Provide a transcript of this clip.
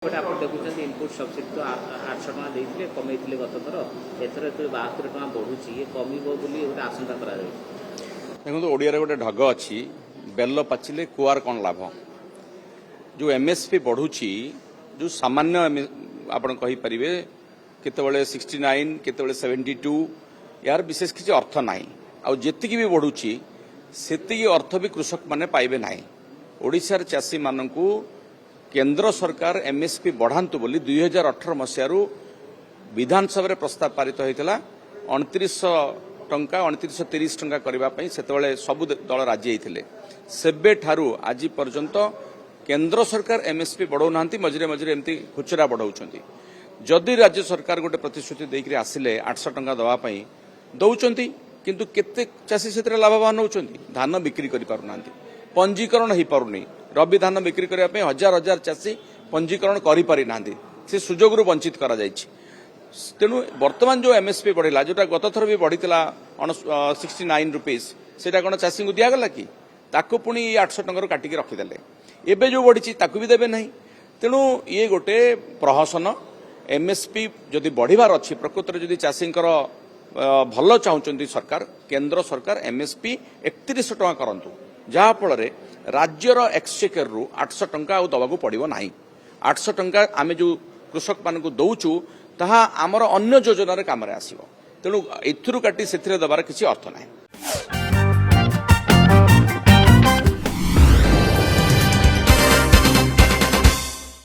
आप देखुं input subsidy तो 800 टका देते कमे गत थर एथर जो 72 टका बढ़ुची ये कमिब बोली गोटे आशंका करा देखो ओडिया गोटे ढग अच्छी बेल पाचिले कुआर कौन लाभ जो एमएसपी बढ़ुची जो सामान्य आपण कहींपारे केतबले 69 केतबले 72 यार विशेष किसी अर्थ नाही आ जेतिकी भी बढ़ुची सेतिकी अर्थ भी कृषक माने पाइबे नाही। ओडिशार चाषी माननकु केंद्र सरकार एमएसपी बढ़ातु बोली 2018 मसीह विधानसभा प्रस्ताव पारित होता 2900 टंका 2930 टंका करने से सबु दल राजी होते सेबे ठारू आज पर्यंत केंद्र सरकार एमएसपी बढ़ाऊना मझे मझे एमती खुचरा बढ़ाऊँ जदि राज्य सरकार गोटे प्रतिश्रुति देकर आसिले 800 टंका दवापाई दौरान किंतु केते चाषी से लाभवान होती धान बिक्री कर पारना पंजीकरण हो पारुनी रबी धान बिक्री करने हजार हजार चाषी पंजीकरण करें से सुजोग वंचित करा जायछि। तेणु वर्तमान जो एमएसपी बढ़ला जोटा गत थर भी बढ़ीला 69 रुपीज से कौन चाषी को दिगला कि ताको पुणी 800 टंका काटिक रखीदे एबे जो बढ़ी ताकू भी देवे ना। तेणु ये गोटे प्रहसन एमएसपी जदि बढ़िबार अच्छी प्रकृत में जदि चाषी भल चाहते सरकार केंद्र सरकार एमएसपी 3100 टंका करंतु जहाँफल राज्यर एक्सचेकर रु 800 टंका दवाक पड़ो ना। 800 टंका आम जो कृषक मान दौचु ताहा आमर अन्य योजन काम आसो तेणु एथुरु काटी से दबार किसी अर्थ ना।